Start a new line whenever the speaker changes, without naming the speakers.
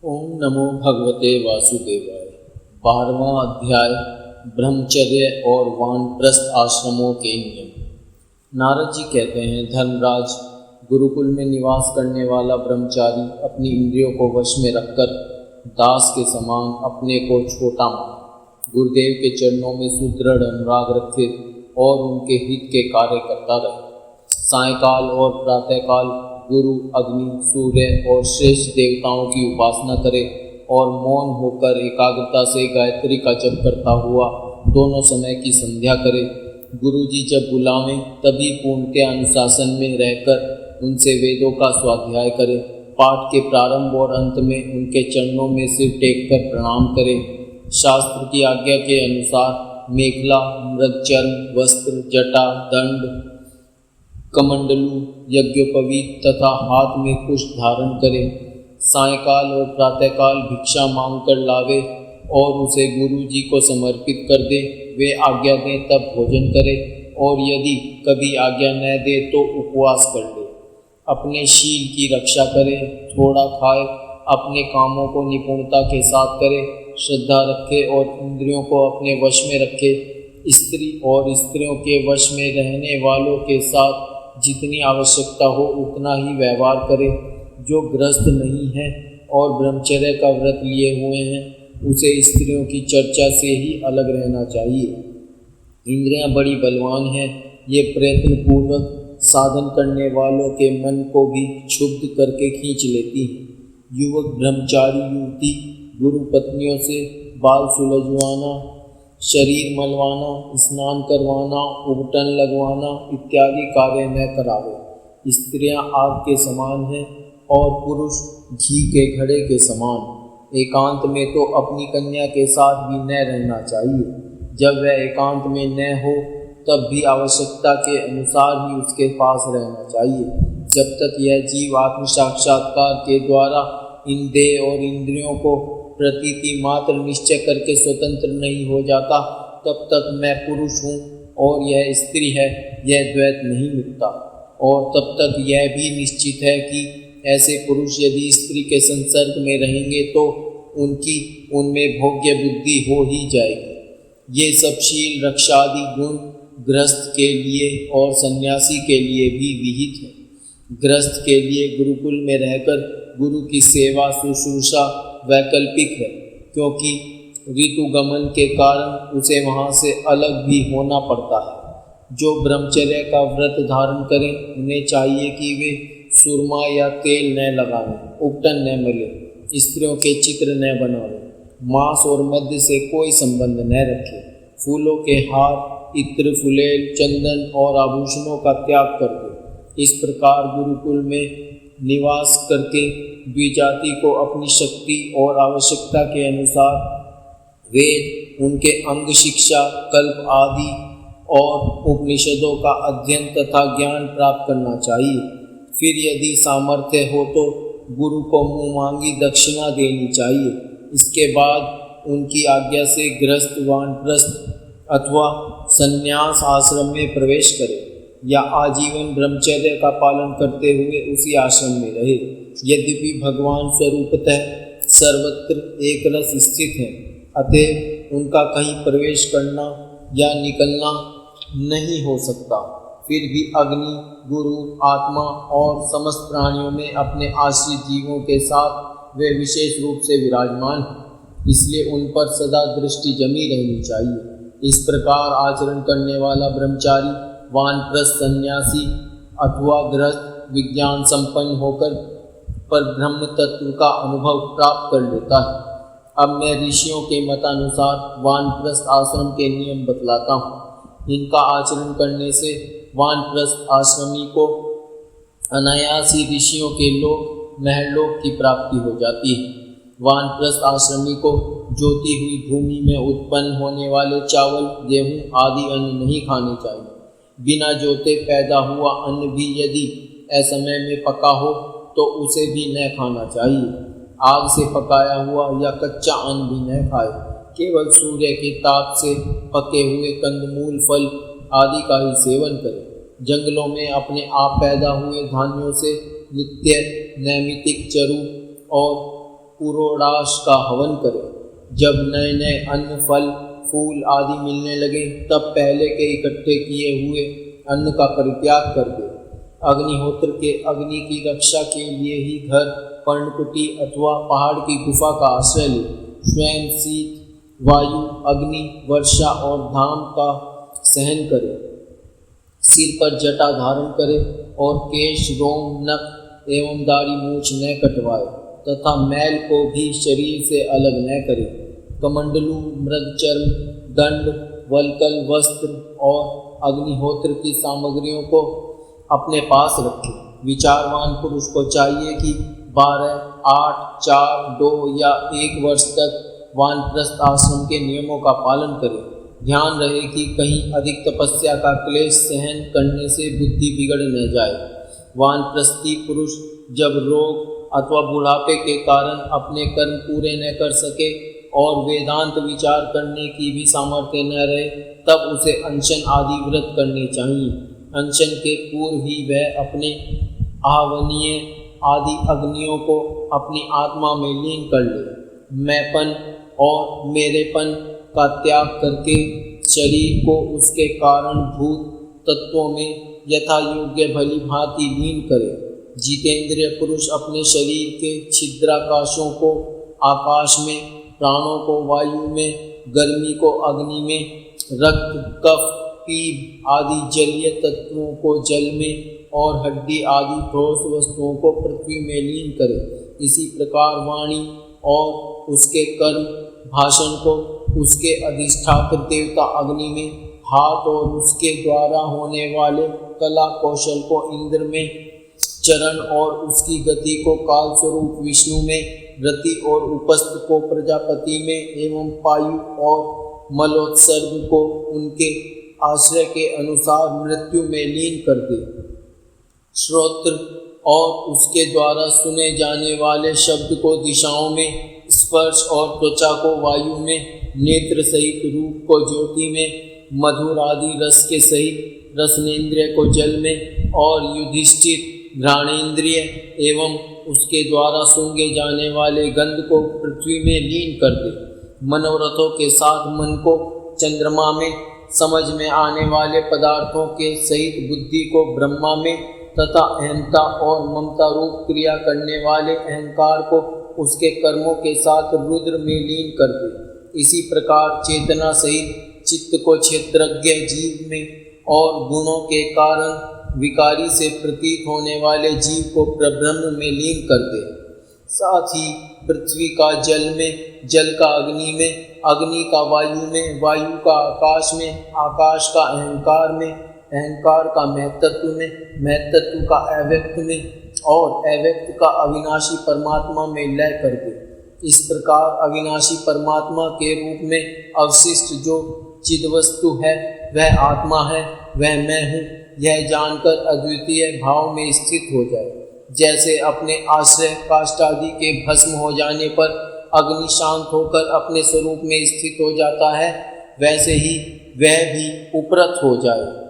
ओम नमो भगवते वासुदेवाय। 12वां अध्याय ब्रह्मचर्य और वानप्रस्थ आश्रमों के नियम। नारद जी कहते हैं, धर्मराज, गुरुकुल में निवास करने वाला ब्रह्मचारी अपनी इंद्रियों को वश में रखकर दास के समान अपने को छोटा माने, गुरुदेव के चरणों में सुदृढ़ अनुराग रखे और उनके हित के कार्य करता रहे। सायंकाल और प्रातःकाल गुरु, अग्नि, सूर्य और श्रेष्ठ देवताओं की उपासना करे और मौन होकर एकाग्रता से गायत्री का जप करता हुआ दोनों समय की संध्या करे। गुरु जी जब बुलावें तभी पूर्णतया अनुशासन में रहकर उनसे वेदों का स्वाध्याय करे। पाठ के प्रारंभ और अंत में उनके चरणों में सिर टेककर प्रणाम करे। शास्त्र की आज्ञा के अनुसार मेखला, मृगचर्म, वस्त्र, जटा, दंड, कमंडलू, यज्ञोपवीत तथा हाथ में कुश धारण करे। सायंकाल और प्रातःकाल भिक्षा मांगकर लावे और उसे गुरु जी को समर्पित कर दे। वे आज्ञा दें तब भोजन करे और यदि कभी आज्ञा न दे तो उपवास कर ले। अपने शील की रक्षा करे, थोड़ा खाए, अपने कामों को निपुणता के साथ करे, श्रद्धा रखे और इंद्रियों को अपने वश में रखे। स्त्री और स्त्रियों के वश में रहने वालों के साथ जितनी आवश्यकता हो उतना ही व्यवहार करे। जो गृहस्थ नहीं है और ब्रह्मचर्य का व्रत लिए हुए हैं उसे स्त्रियों की चर्चा से ही अलग रहना चाहिए। इंद्रियां बड़ी बलवान हैं, ये प्रयत्न पूर्वक साधन करने वालों के मन को भी क्षुब्ध करके खींच लेती हैं। युवक ब्रह्मचारी युवती गुरु पत्नियों से बाल सुलझवाना, शरीर मलवाना, स्नान करवाना, उबटन लगवाना इत्यादि कार्य न करावे। स्त्रियां आग के समान हैं और पुरुष घी के घड़े के समान। एकांत में तो अपनी कन्या के साथ भी न रहना चाहिए। जब वह एकांत में न हो तब भी आवश्यकता के अनुसार ही उसके पास रहना चाहिए। जब तक यह जीव आत्म साक्षात्कार के द्वारा इन देह और इंद्रियों को प्रतीति मात्र निश्चय करके स्वतंत्र नहीं हो जाता तब तक मैं पुरुष हूँ और यह स्त्री है, यह द्वैत नहीं मिटता। और तब तक यह भी निश्चित है कि ऐसे पुरुष यदि स्त्री के संसर्ग में रहेंगे तो उनमें भोग्य बुद्धि हो ही जाएगी। ये सब शील रक्षादि गुण गृहस्थ के लिए और सन्यासी के लिए भी विहित है। गृहस्थ के लिए गुरुकुल में रहकर गुरु की सेवा शुश्रूषा वैकल्पिक है, क्योंकि ऋतुगमन के कारण उसे वहाँ से अलग भी होना पड़ता है। जो ब्रह्मचर्य का व्रत धारण करें उन्हें चाहिए कि वे सुरमा या तेल न लगावें, उपटन न मलें, स्त्रियों के चित्र न बनावें, मांस और मद्य से कोई संबंध न रखें, फूलों के हार, इत्र, फुलेल, चंदन और आभूषणों का त्याग कर दें। इस प्रकार गुरुकुल में निवास करके द्विजाति को अपनी शक्ति और आवश्यकता के अनुसार वेद, उनके अंग शिक्षा, कल्प आदि और उपनिषदों का अध्ययन तथा ज्ञान प्राप्त करना चाहिए। फिर यदि सामर्थ्य हो तो गुरु को मुँह मांगी दक्षिणा देनी चाहिए। इसके बाद उनकी आज्ञा से गृहस्थ, वानप्रस्थ अथवा संन्यास आश्रम में प्रवेश करे या आजीवन ब्रह्मचर्य का पालन करते हुए उसी आश्रम में रहे। यद्यपि भगवान स्वरूपतः सर्वत्र एक रस स्थित है, अतः उनका कहीं प्रवेश करना या निकलना नहीं हो सकता। फिर भी अग्नि, गुरु, आत्मा और समस्त प्राणियों में अपने आश्रित जीवों के साथ वे विशेष रूप से विराजमान हैं, इसलिए उन पर सदा दृष्टि जमी रहनी चाहिए। इस प्रकार आचरण करने वाला ब्रह्मचारी, वानप्रस्थ, सन्यासी अथवा गृहस्थ विज्ञान संपन्न होकर पर ब्रह्म तत्व का अनुभव प्राप्त कर लेता है। अब मैं ऋषियों के मतानुसार वानप्रस्थ आश्रम के नियम बतलाता हूँ। इनका आचरण करने से वानप्रस्थ आश्रमी को अनायास ही ऋषियों के लोक महलोक की प्राप्ति हो जाती है। वानप्रस्थ आश्रमी को जोती हुई भूमि में उत्पन्न होने वाले चावल, गेहूँ आदि अन्न नहीं खाने चाहिए। बिना जोते पैदा हुआ अन्न भी यदि असमय में पका हो तो उसे भी न खाना चाहिए। आग से पकाया हुआ या कच्चा अन्न भी न खाए। केवल सूर्य के ताप से पके हुए कंदमूल, फल आदि का ही सेवन करें। जंगलों में अपने आप पैदा हुए धान्यों से नित्य नैमितिक चरु और पुरोडाश का हवन करे। जब नए नए अन्न फल फूल आदि मिलने लगे तब पहले के इकट्ठे किए हुए अन्न का परित्याग कर दे। अग्निहोत्र के अग्नि की रक्षा के लिए ही घर, पर्णकुटी अथवा पहाड़ की गुफा का आश्रय ले। स्वयं शीत, वायु, अग्नि, वर्षा और धाम का सहन करे। सिर पर जटा धारण करे और केश, रोम, नख एवं दाढ़ी मूछ न कटवाए तथा मैल को भी शरीर से अलग न करे। कमंडलू, मृगचर्म, दंड, वल्कल, वस्त्र और अग्निहोत्र की सामग्रियों को अपने पास रखे। विचारवान पुरुष को चाहिए कि 12, 8, 4, 2 या 1 वर्ष तक वानप्रस्थ आश्रम के नियमों का पालन करे। ध्यान रहे कि कहीं अधिक तपस्या का क्लेश सहन करने से बुद्धि बिगड़ न जाए। वानप्रस्थी पुरुष जब रोग अथवा बुढ़ापे के कारण अपने कर्म पूरे न कर सके और वेदांत विचार करने की भी सामर्थ्य न रहे तब उसे अनशन आदि व्रत करने चाहिए। अनशन के पूर्व ही वह अपने आहवनीय आदि अग्नियों को अपनी आत्मा में लीन कर ले। मैंपन और मेरेपन का त्याग करके शरीर को उसके कारणभूत तत्वों में यथा योग्य भली भांति लीन करे। जितेंद्रिय पुरुष अपने शरीर के छिद्राकाशों को आकाश में, प्राणों को वायु में, गर्मी को अग्नि में, रक्त, कफ, पीप आदि जलीय तत्वों को जल में और हड्डी आदि ठोस वस्तुओं को पृथ्वी में लीन करे। इसी प्रकार वाणी और उसके कर्म, भाषण को उसके अधिष्ठात्र देवता अग्नि में, हाथ और उसके द्वारा होने वाले कला कौशल को इंद्र में, चरण और उसकी गति को काल स्वरूप विष्णु में, रति और उपस्थ को प्रजापति में एवं पायु और मलोत्सर्ग को उनके आश्रय के अनुसार मृत्यु में लीन कर दे। श्रोत्र और उसके द्वारा सुने जाने वाले शब्द को दिशाओं में, स्पर्श और त्वचा को वायु में, नेत्र सहित रूप को ज्योति में, मधुर आदि रस के सहित रसनेन्द्रिय को जल में और युधिष्ठिर घ्राणेन्द्रिय एवं उसके द्वारा सूंघे जाने वाले गंध को पृथ्वी में लीन कर दे। मनोरथों के साथ मन को चंद्रमा में, समझ में आने वाले पदार्थों के सहित बुद्धि को ब्रह्मा में तथा अहंता और ममता रूप क्रिया करने वाले अहंकार को उसके कर्मों के साथ रुद्र में लीन कर दे। इसी प्रकार चेतना सहित चित्त को क्षेत्रज्ञ जीव में और गुणों के कारण विकारी से प्रतीत होने वाले जीव को प्रब्रह्म में लीन कर दे। साथ ही पृथ्वी का जल में, जल का अग्नि में, अग्नि का वायु में, वायु का आकाश में, आकाश का अहंकार में, अहंकार का महत्त्व में, महत्त्व का अव्यक्त में और अव्यक्त का अविनाशी परमात्मा में लय कर दे। इस प्रकार अविनाशी परमात्मा के रूप में अवशिष्ट जो चिद्वस्तु है वह आत्मा है, वह मैं हूँ, यह जानकर अद्वितीय भाव में स्थित हो जाए। जैसे अपने आश्रय काष्ठादि के भस्म हो जाने पर अग्नि शांत होकर अपने स्वरूप में स्थित हो जाता है, वैसे ही वह भी उपरत हो जाए।